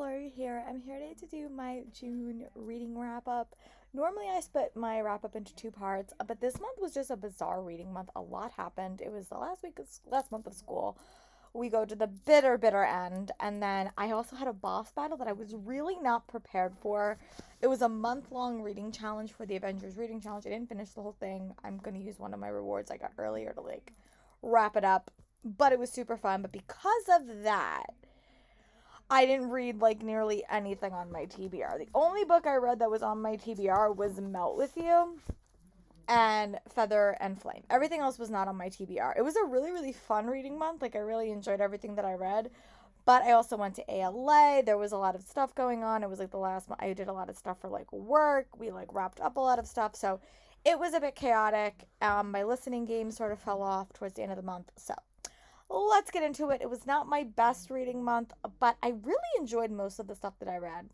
Lori here. I'm here today to do my June reading wrap up. Normally, I split my wrap up into two parts, but this month was just a bizarre reading month. A lot happened. It was the last month of school. We go to the bitter end, and then I also had a boss battle that I was really not prepared for. It was a month-long reading challenge for the Avengers Reading Challenge. I didn't finish the whole thing. I'm gonna use one of my rewards I got earlier to wrap it up, but it was super fun. But because of that, I didn't read nearly anything on my TBR. The only book I read that was on my TBR was Melt with You and Feather and Flame. Everything else was not on my TBR. It was a really, really fun reading month. I really enjoyed everything that I read. But I also went to ALA. There was a lot of stuff going on. It was the last month. I did a lot of stuff for work. We wrapped up a lot of stuff. So it was a bit chaotic. My listening game sort of fell off towards the end of the month. So let's get into it. It was not my best reading month, but I really enjoyed most of the stuff that I read.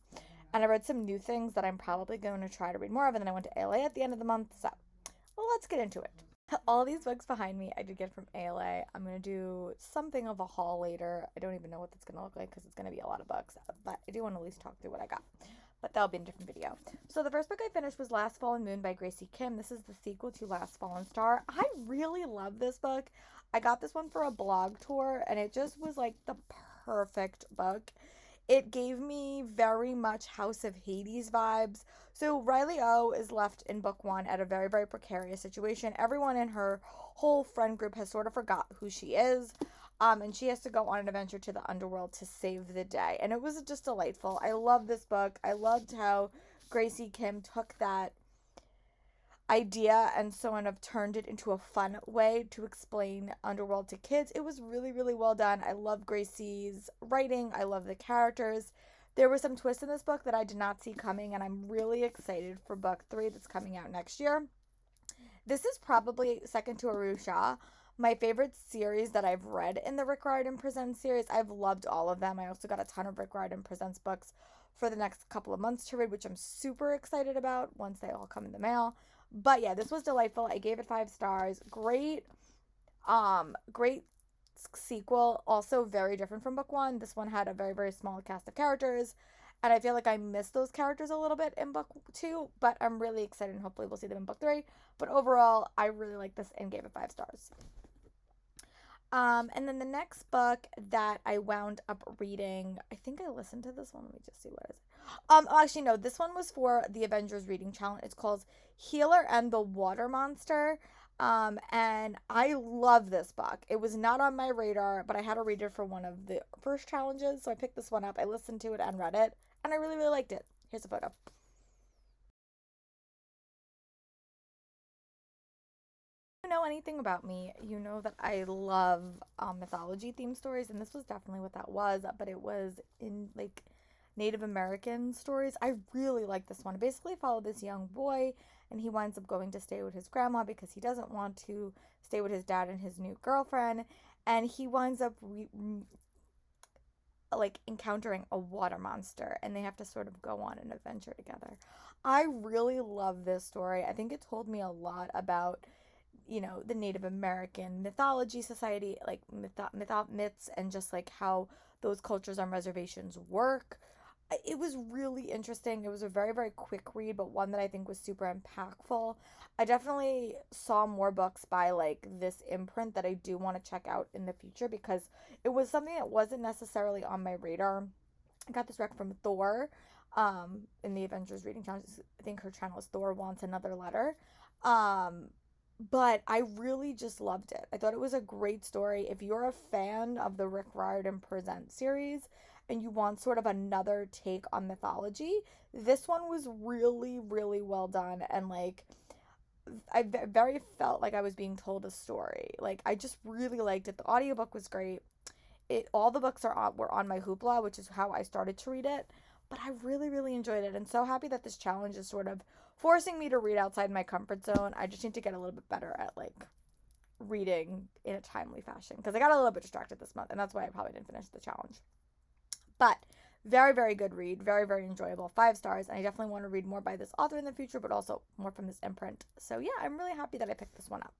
And I read some new things that I'm probably going to try to read more of. And then I went to ALA at the end of the month. So let's get into it. All these books behind me I did get from ALA. I'm going to do something of a haul later. I don't even know what that's going to look like because it's going to be a lot of books. But I do want to at least talk through what I got. But that'll be in a different video. So the first book I finished was Last Fallen Moon by Gracie Kim. This is the sequel to Last Fallen Star. I really love this book. I got this one for a blog tour, and it just was the perfect book. It gave me very much House of Hades vibes. So Riley O is left in book one at a very, very precarious situation. Everyone in her whole friend group has sort of forgot who she is. And she has to go on an adventure to the underworld to save the day. And it was just delightful. I love this book. I loved how Gracie Kim took that idea and sort of turned it into a fun way to explain Underworld to kids. It was really, really well done. I love Gracie's writing. I love the characters. There were some twists in this book that I did not see coming, and I'm really excited for book three that's coming out next year. This is probably second to Arusha, my favorite series that I've read in the Rick Riordan Presents series. I've loved all of them. I also got a ton of Rick Riordan Presents books for the next couple of months to read, which I'm super excited about once they all come in the mail. But yeah, this was delightful. I gave it 5 stars. Great sequel. Also very different from book one. This one had a very, very small cast of characters. And I feel like I missed those characters a little bit in book two, but I'm really excited and hopefully we'll see them in book three. But overall, I really like this and gave it 5 stars. And then the next book that I wound up reading, I think I listened to this one. Let me just see what is it. Actually, no, this one was for the Avengers Reading Challenge. It's called Healer and the Water Monster. And I love this book. It was not on my radar, but I had to read it for one of the first challenges, so I picked this one up. I listened to it and read it, and I really, really liked it. Here's a photo. You know anything about me, you know that I love mythology themed stories, and this was definitely what that was, but it was in Native American stories. I really like this one. It basically followed this young boy, and he winds up going to stay with his grandma because he doesn't want to stay with his dad and his new girlfriend, and he winds up encountering a water monster, and they have to sort of go on an adventure together. I really love this story. I think it told me a lot about the Native American mythology society, myths, and just how those cultures on reservations work. It was really interesting. It was a very, very quick read, but one that I think was super impactful. I definitely saw more books by this imprint that I do want to check out in the future because it was something that wasn't necessarily on my radar. I got this rec from Thor in the Avengers Reading Challenge. I think her channel is Thor Wants Another Letter. Um, but I really just loved it. I thought it was a great story. If you're a fan of the Rick Riordan Present series and you want sort of another take on mythology, this one was really, really well done. And I very felt like I was being told a story. I just really liked it. The audiobook was great. All the books were on my Hoopla, which is how I started to read it. But I really, really enjoyed it, and so happy that this challenge is sort of forcing me to read outside my comfort zone. I just need to get a little bit better at reading in a timely fashion because I got a little bit distracted this month, and that's why I probably didn't finish the challenge. But very, very good read, very, very enjoyable. 5 stars, and I definitely want to read more by this author in the future, but also more from this imprint. So yeah, I'm really happy that I picked this one up.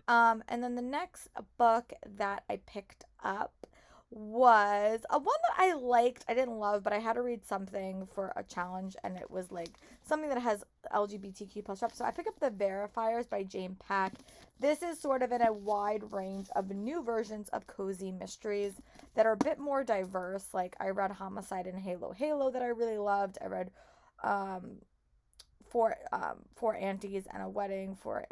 And then the next book that I picked up was a one that I liked. I didn't love, but I had to read something for a challenge, and it was like something that has LGBTQ plus rep. So I picked up The Verifiers by Jane Pack. This is sort of in a wide range of new versions of cozy mysteries that are a bit more diverse. Like I read Homicide and Halo Halo that I really loved. I read um, Four Aunties and a Wedding for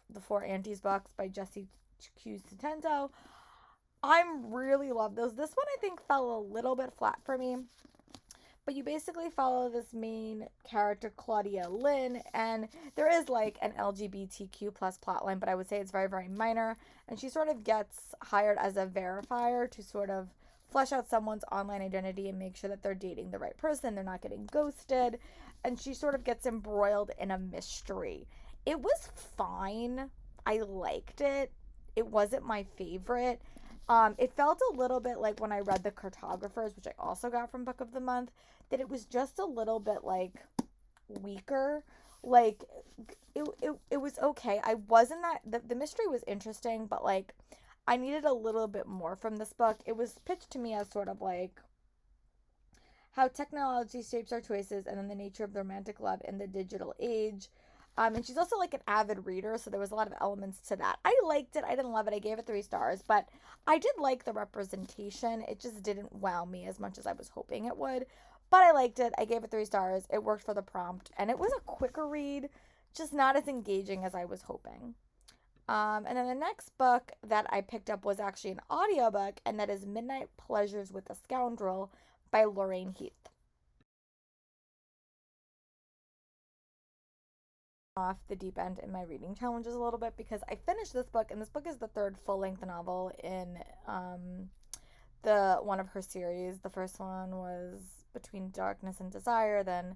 the Four Aunties books by Jesse Q. Centento. I'm really love those. This one I think fell a little bit flat for me. But you basically follow this main character, Claudia Lynn, and there is like an LGBTQ plus plotline, but I would say it's very, very minor. And she sort of gets hired as a verifier to sort of flesh out someone's online identity and make sure that they're dating the right person, they're not getting ghosted. And she sort of gets embroiled in a mystery. It was fine. I liked it. It wasn't my favorite. It felt a little bit like when I read The Cartographers, which I also got from Book of the Month, that it was just a little bit like weaker. Like it was okay. I wasn't that the mystery was interesting, but like I needed a little bit more from this book. It was pitched to me as sort of like how technology shapes our choices and then the nature of the romantic love in the digital age. And she's also like an avid reader, so there was a lot of elements to that. I liked it. I didn't love it. I gave it 3 stars, but I did like the representation. It just didn't wow me as much as I was hoping it would. But I liked it. I gave it 3 stars. It worked for the prompt, and it was a quicker read, just not as engaging as I was hoping. And then the next book that I picked up was actually an audiobook, and that is Midnight Pleasures with a Scoundrel by Lorraine Heath. Off the deep end in my reading challenges a little bit because I finished this book, and this book is the third full-length novel in the one of her series. The first one was Between Darkness and Desire, then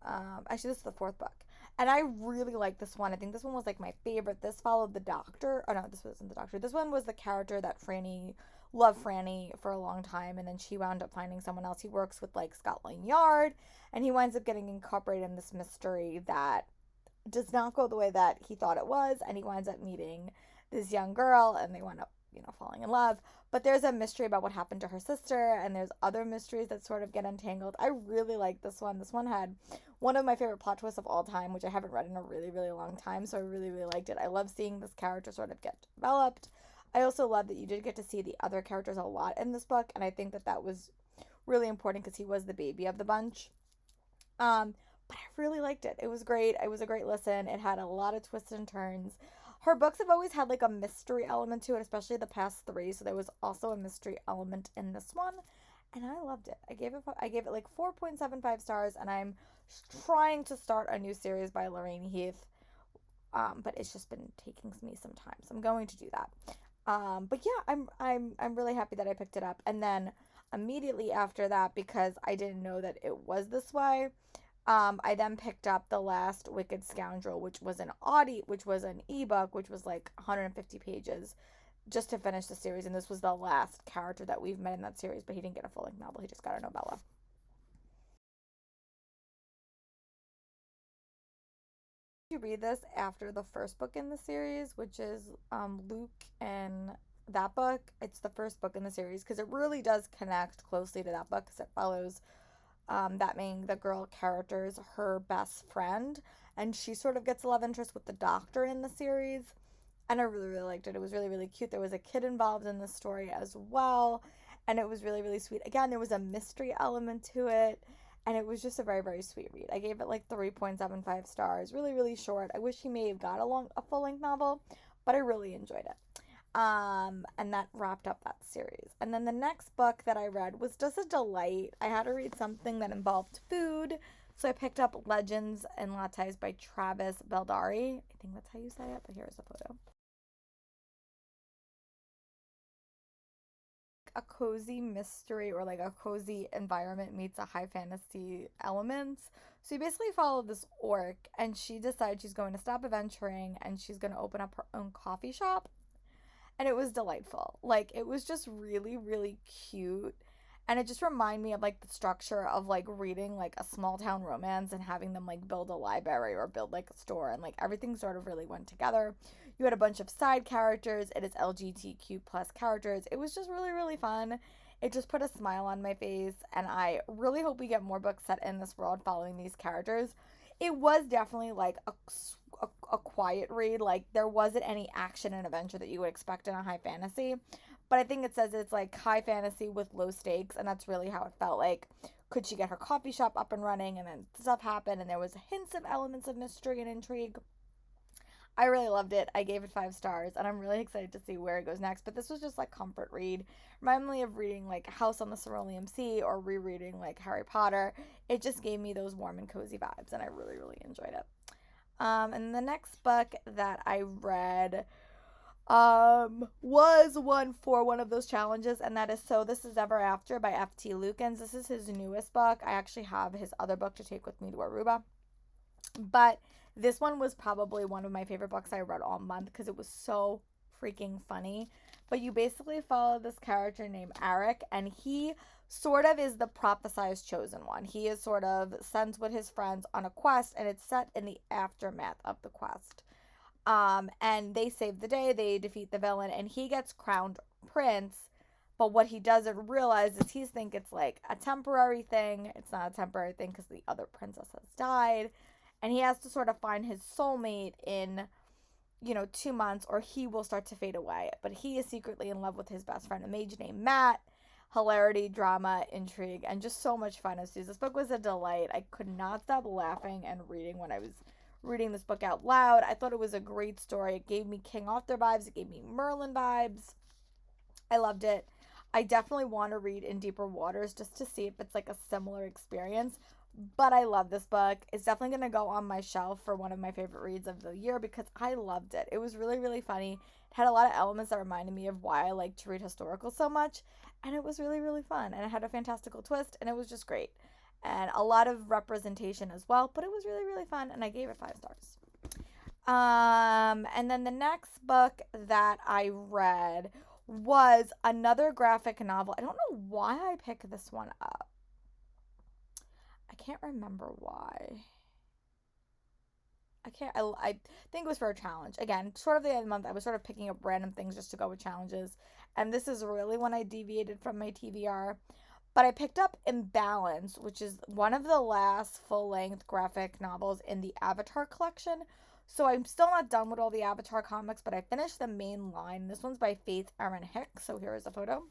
actually this is the fourth book. And I really like this one. I think this one was like my favorite. This followed the doctor. Oh no, this wasn't the doctor. This one was the character that Franny loved Franny for a long time, and then she wound up finding someone else. He works with like Scotland Yard, and he winds up getting incorporated in this mystery that does not go the way that he thought it was, and he winds up meeting this young girl, and they wind up, falling in love. But there's a mystery about what happened to her sister, and there's other mysteries that sort of get entangled. I really like this one. This one had one of my favorite plot twists of all time, which I haven't read in a really, really long time, so I really, really liked it. I love seeing this character sort of get developed. I also love that you did get to see the other characters a lot in this book, and I think that that was really important because he was the baby of the bunch. Um, but I really liked it. It was great. It was a great listen. It had a lot of twists and turns. Her books have always had like a mystery element to it, especially the past three. So there was also a mystery element in this one, and I loved it. I gave it like 4.75 stars, and I'm trying to start a new series by Lorraine Heath. But it's just been taking me some time, so I'm going to do that. But yeah, I'm really happy that I picked it up, and then immediately after that, because I didn't know that it was this way, I then picked up The Last Wicked Scoundrel, which was an ebook, which was like 150 pages, just to finish the series. And this was the last character that we've met in that series, but he didn't get a full length novel. He just got a novella. You read this after the first book in the series, which is Luke and that book. It's the first book in the series because it really does connect closely to that book because it follows that being the girl character's her best friend, and she sort of gets a love interest with the doctor in the series. And I really, really liked it. It was really, really cute. There was a kid involved in the story as well, and it was really, really sweet. Again, there was a mystery element to it, and it was just a very, very sweet read. I gave it like 3.75 stars. Really, really short. I wish he may have got a full length novel, but I really enjoyed it. And that wrapped up that series. And then the next book that I read was just a delight. I had to read something that involved food, so I picked up Legends and Lattes by Travis Beldari. I think that's how you say it, but here's a photo. A cozy mystery or like a cozy environment meets a high fantasy elements. So you basically follow this orc, and she decides she's going to stop adventuring and she's going to open up her own coffee shop, and it was delightful. Like it was just really, really cute. And it just reminded me of like the structure of like reading like a small town romance and having them like build a library or build like a store, and like everything sort of really went together. You had a bunch of side characters, it is LGBTQ plus characters. It was just really, really fun. It just put a smile on my face, and I really hope we get more books set in this world following these characters. It was definitely like a quiet read. Like there wasn't any action and adventure that you would expect in a high fantasy, but I think it says it's like high fantasy with low stakes, and that's really how it felt. Like, could she get her coffee shop up and running, and then stuff happened, and there was hints of elements of mystery and intrigue. I really loved it. I gave it 5 stars, and I'm really excited to see where it goes next. But this was just like comfort read. Reminded me of reading like House on the Cerulean Sea or rereading like Harry Potter. It just gave me those warm and cozy vibes, and I really, really enjoyed it. And the next book that I read was one for one of those challenges, and that is So This Is Ever After by F.T. Lukens. This is his newest book. I actually have his other book to take with me to Aruba, but this one was probably one of my favorite books I read all month because it was so freaking funny. But you basically follow this character named Eric, and he sort of is the prophesized chosen one. He is sort of sent with his friends on a quest, and it's set in the aftermath of the quest. And they save the day, they defeat the villain, and he gets crowned prince. But what he doesn't realize is he thinks it's like a temporary thing. It's not a temporary thing because the other princess has died. And he has to sort of find his soulmate in, 2 months, or he will start to fade away. But he is secretly in love with his best friend, a mage named Matt. Hilarity, drama, intrigue, and just so much fun. As this book was a delight. I could not stop laughing and reading when I was reading this book out loud. I thought it was a great story. It gave me King Arthur vibes. It gave me Merlin vibes. I loved it. I definitely want to read In Deeper Waters just to see if it's like a similar experience. But I love this book. It's definitely going to go on my shelf for one of my favorite reads of the year because I loved it. It was really, really funny. It had a lot of elements that reminded me of why I like to read historical so much. And it was really, really fun. And it had a fantastical twist, and it was just great. And a lot of representation as well. But it was really, really fun, and I gave it 5 stars. And then the next book that I read was another graphic novel. I don't know why I picked this one up. I can't remember why. I think it was for a challenge. Again, sort of the end of the month, I was sort of picking up random things just to go with challenges. And this is really when I deviated from my TBR. But I picked up Imbalance, which is one of the last full length graphic novels in the Avatar collection. So I'm still not done with all the Avatar comics, but I finished the main line. This one's by Faith Erin Hicks. So here is a photo.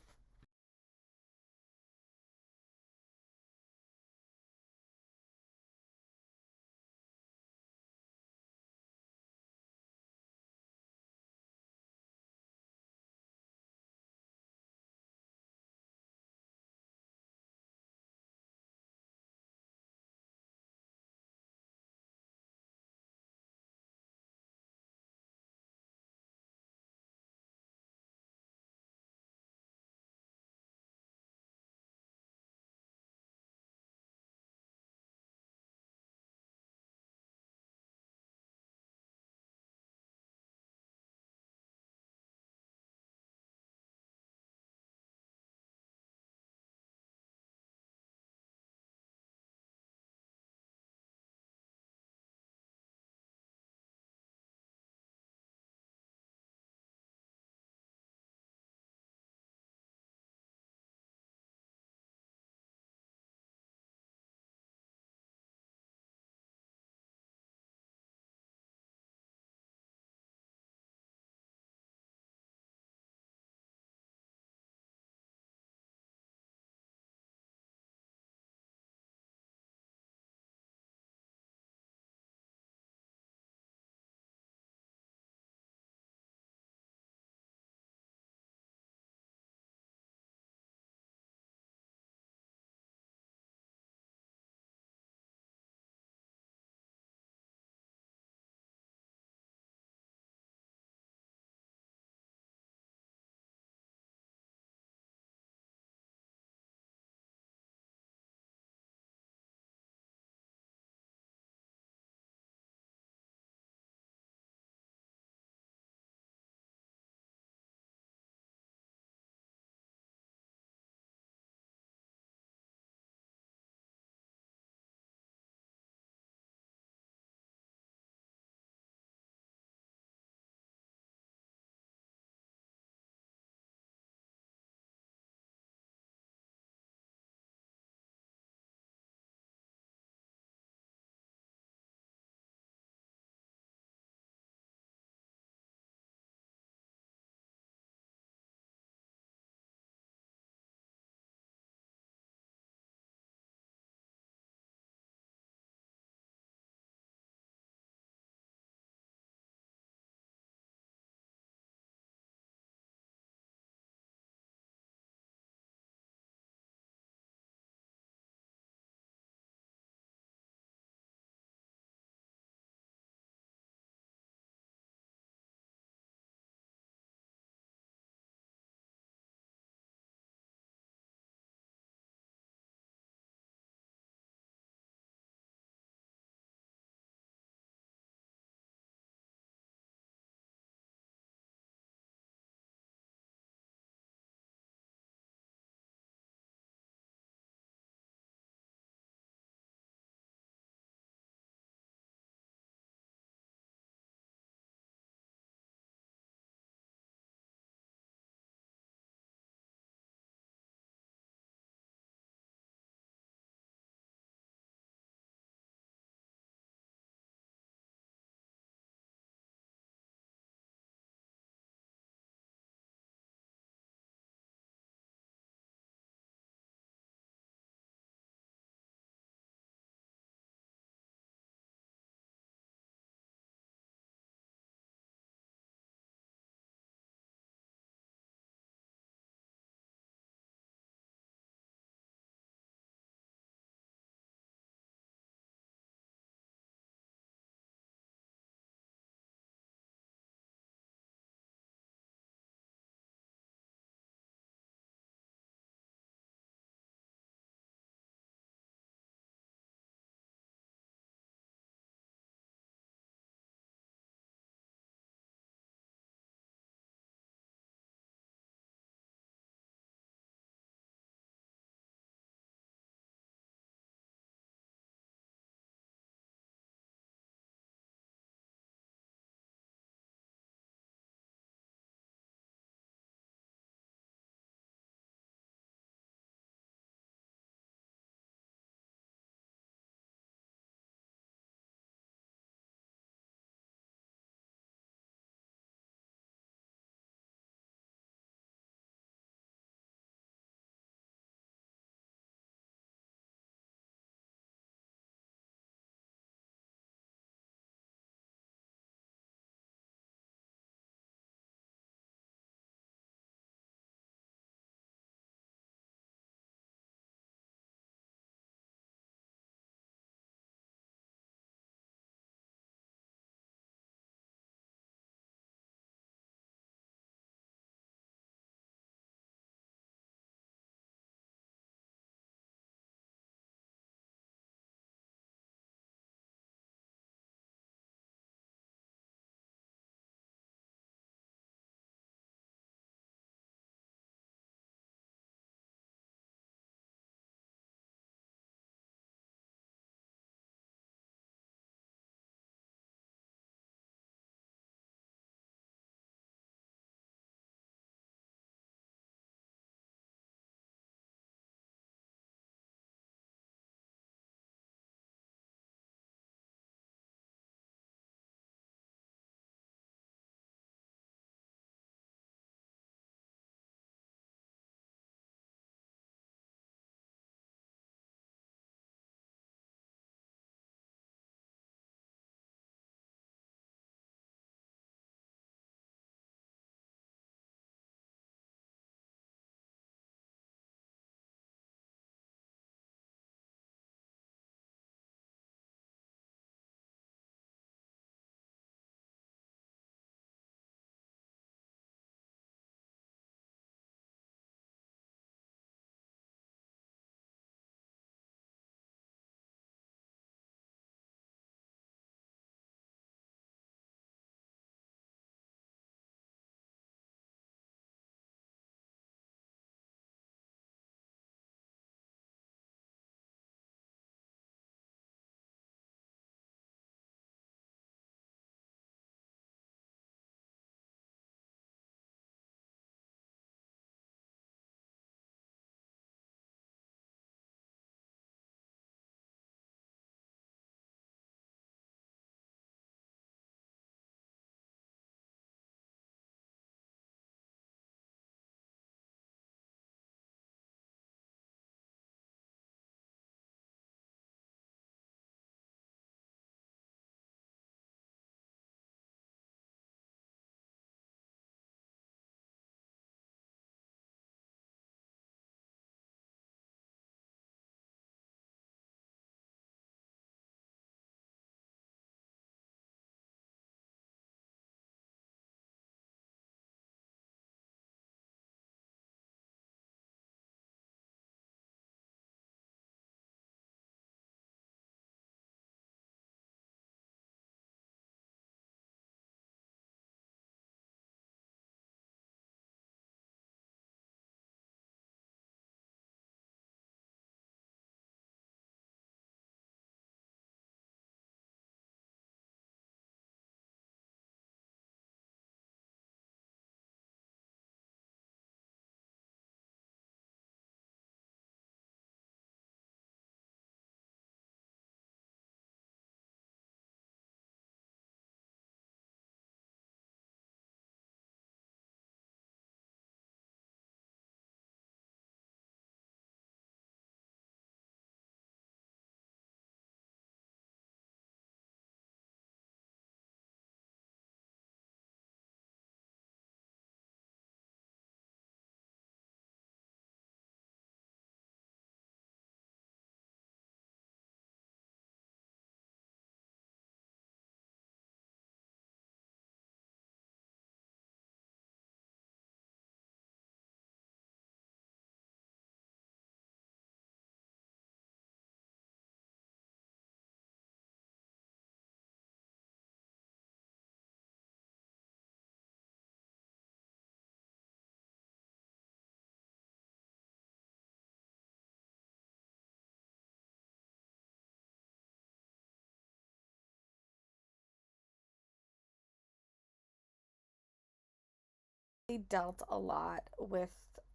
really dealt a lot with,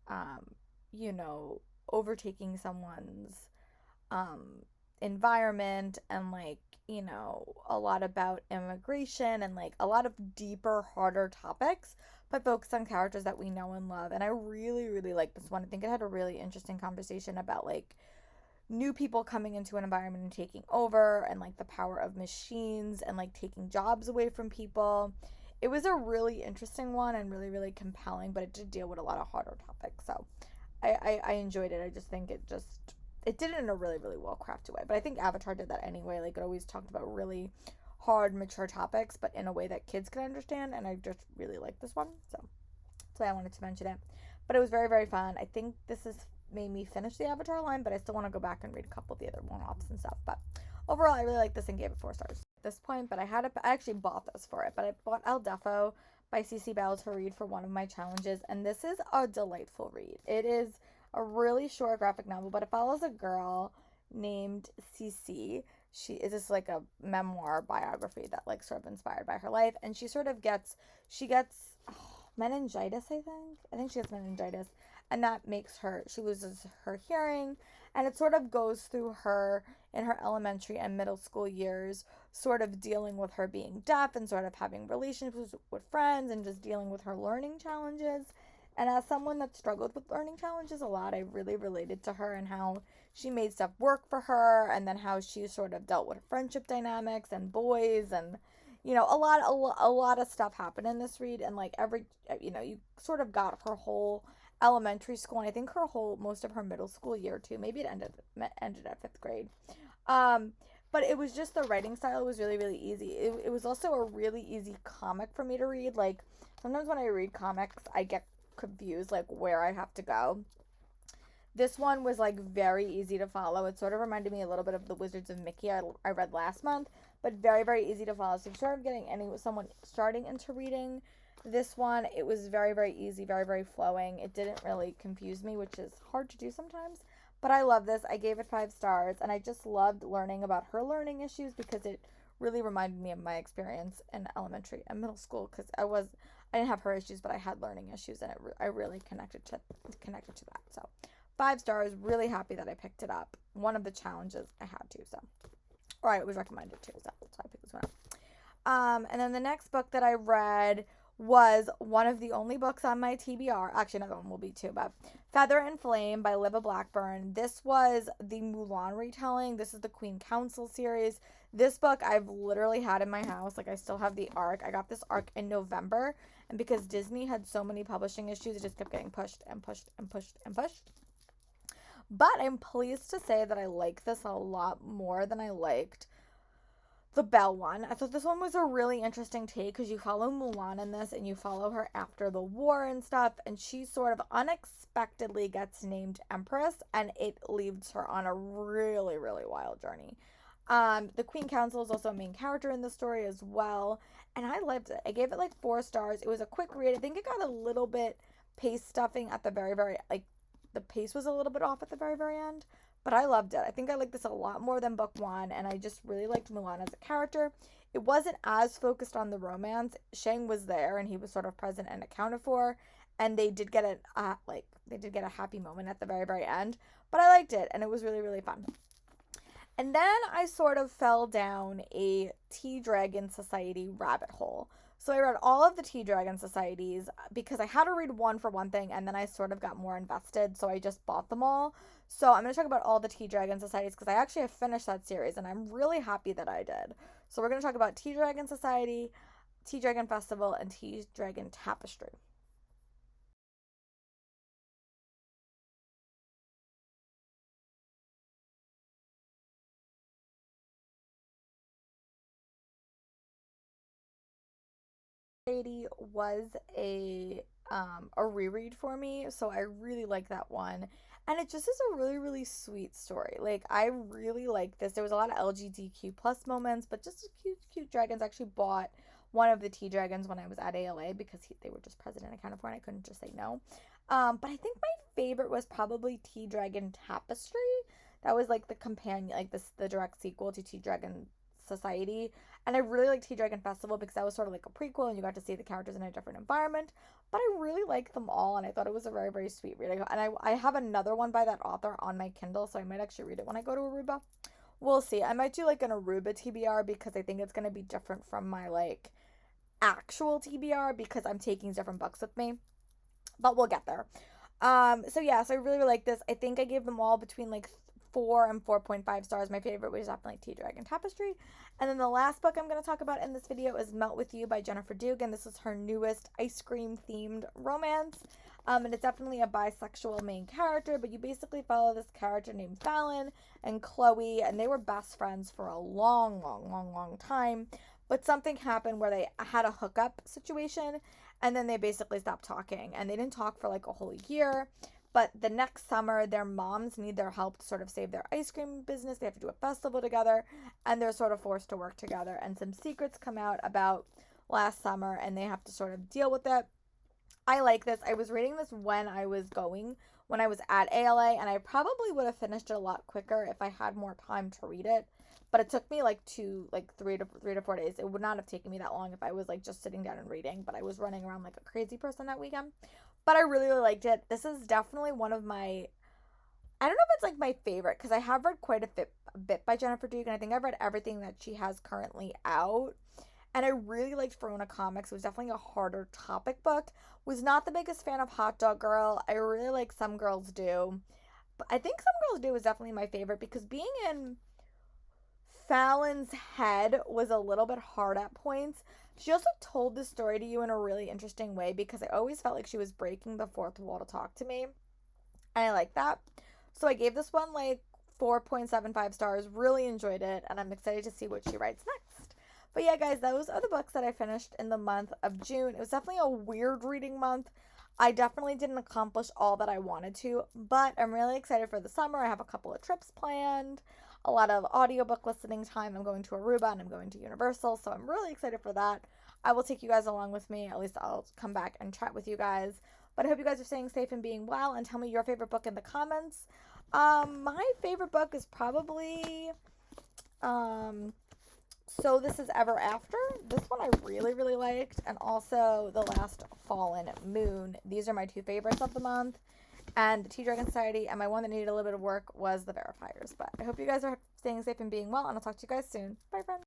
um, you know, overtaking someone's um environment, and like, a lot about immigration and like a lot of deeper, harder topics, but focused on characters that we know and love. And I really, really like this one. I think it had a really interesting conversation about like new people coming into an environment and taking over, and like the power of machines and like taking jobs away from people. It was a really interesting one and really, really compelling, but it did deal with a lot of harder topics. So I enjoyed it. I just think it did it in a really, really well crafted way. But I think Avatar did that anyway. Like, it always talked about really hard, mature topics, but in a way that kids can understand. And I just really like this one. So that's why I wanted to mention it. But it was very, very fun. I think this has made me finish the Avatar line, but I still want to go back and read a couple of the other one-offs and stuff. But overall, I really like this and gave it 4 stars at this point. But I actually bought this for it. But I bought El Defo by CC Bell to read for one of my challenges. And this is a delightful read. It is a really short graphic novel, but it follows a girl named Cece. She is just like a memoir biography that like sort of inspired by her life, and she gets meningitis. I think she gets meningitis, and that makes she loses her hearing, and it sort of goes through her in her elementary and middle school years, sort of dealing with her being deaf and sort of having relationships with friends and just dealing with her learning challenges. And as someone that struggled with learning challenges a lot, I really related to her and how she made stuff work for her, and then how she sort of dealt with friendship dynamics and boys, and a lot of stuff happened in this read. And like you sort of got her whole elementary school, and I think most of her middle school year too. Maybe it ended at 5th grade. But it was just, the writing style was really, really easy. It was also a really easy comic for me to read. Like, sometimes when I read comics, I get confused like where I have to go. This one was like very easy to follow. It sort of reminded me a little bit of The Wizards of Mickey I read last month, but very, very easy to follow. So if you're someone starting into reading this one, it was very, very easy, very, very flowing. It didn't really confuse me, which is hard to do sometimes. But I love this. I gave it 5 stars, and I just loved learning about her learning issues because it really reminded me of my experience in elementary and middle school, because I didn't have her issues, but I had learning issues, and I really connected to that. So 5 stars. Really happy that I picked it up. One of the challenges I had to. So, or it was recommended to. So that's why I picked this one up. And then the next book that I read was one of the only books on my TBR. Actually, another one will be too, but Feather and Flame by Liva Blackburn. This was the Mulan retelling. This is the Queen Council series. This book I've literally had in my house. Like, I still have the ARC. I got this ARC in November, and because Disney had so many publishing issues, it just kept getting pushed and pushed and pushed and pushed. But I'm pleased to say that I like this a lot more than I liked the Belle one. I thought this one was a really interesting take, because you follow Mulan in this, and you follow her after the war and stuff, and she sort of unexpectedly gets named Empress, and it leads her on a really, really wild journey. The Queen Council is also a main character in the story as well, and I loved it. I gave it like 4 stars. It was a quick read. I think it got a little bit pace stuffing at the very, very, like, the pace was a little bit off at the very, very end. But I loved it. I think I liked this a lot more than book 1, and I just really liked Mulan as a character. It wasn't as focused on the romance. Shang was there, and he was sort of present and accounted for, and they did get a happy moment at the very, very end. But I liked it, and it was really, really fun. And then I sort of fell down a Tea Dragon Society rabbit hole. So I read all of the Tea Dragon Societies because I had to read one for one thing, and then I sort of got more invested, so I just bought them all. So I'm going to talk about all the Tea Dragon Societies because I actually have finished that series, and I'm really happy that I did. So we're going to talk about Tea Dragon Society, Tea Dragon Festival, and Tea Dragon Tapestry. Was a reread for me, so I really like that one. And it just is a really, really sweet story. Like, I really like this. There was a lot of LGBTQ plus moments, but just cute dragons. I actually bought one of the Tea Dragons when I was at ALA because they were just present and accounted for, and I couldn't just say no. But I think my favorite was probably Tea Dragon Tapestry. That was like the companion, like the direct sequel to Tea Dragon Society. And I really liked Tea Dragon Festival because that was sort of like a prequel, and you got to see the characters in a different environment. but I really like them all, and I thought it was a very, very sweet reading. And I have another one by that author on my Kindle, so I might actually read it when I go to Aruba. We'll see. I might do like an Aruba TBR because I think it's going to be different from my like actual TBR because I'm taking different books with me. But we'll get there. So yeah, so I really, really like this. I think I gave them all between like 4 and 4.5 stars. My favorite was definitely Tea Dragon Tapestry. And then the last book I'm going to talk about in this video is Melt With You by Jennifer Dugan. This is her newest ice cream themed romance. And it's definitely a bisexual main character, but you basically follow this character named Fallon and Chloe, and they were best friends for a long, long, long, long time. But something happened where they had a hookup situation, and then they basically stopped talking, and they didn't talk for like a whole year. But the next summer, their moms need their help to sort of save their ice cream business. They have to do a festival together, and they're sort of forced to work together. And some secrets come out about last summer, and they have to sort of deal with it. I like this. I was reading this when I was at ALA, and I probably would have finished it a lot quicker if I had more time to read it. But it took me like 3 to 4 days. It would not have taken me that long if I was like just sitting down and reading, but I was running around like a crazy person that weekend. But I really, really liked it. This is definitely one of my, I don't know if it's like my favorite, because I have read quite a bit by Jennifer Dugan. I think I've read everything that she has currently out. And I really liked Verona Comics. It was definitely a harder topic book. Was not the biggest fan of Hot Dog Girl. I really like Some Girls Do. But I think Some Girls Do was definitely my favorite because being in Fallon's head was a little bit hard at points. She also told the story to you in a really interesting way because I always felt like she was breaking the fourth wall to talk to me. And I like that. So I gave this one like 4.75 stars. Really enjoyed it. And I'm excited to see what she writes next. But yeah, guys, those are the books that I finished in the month of June. It was definitely a weird reading month. I definitely didn't accomplish all that I wanted to, but I'm really excited for the summer. I have a couple of trips planned, a lot of audiobook listening time. I'm going to Aruba and I'm going to Universal, so I'm really excited for that. I will take you guys along with me. At least I'll come back and chat with you guys. But I hope you guys are staying safe and being well, and tell me your favorite book in the comments. My favorite book is probably So This Is Ever After. This one I really, really liked. And also The Last Fallen Moon. These are my two favorites of the month. And Tea Dragon Society. And my one that needed a little bit of work was The Verifiers. But I hope you guys are staying safe and being well. And I'll talk to you guys soon. Bye, friends.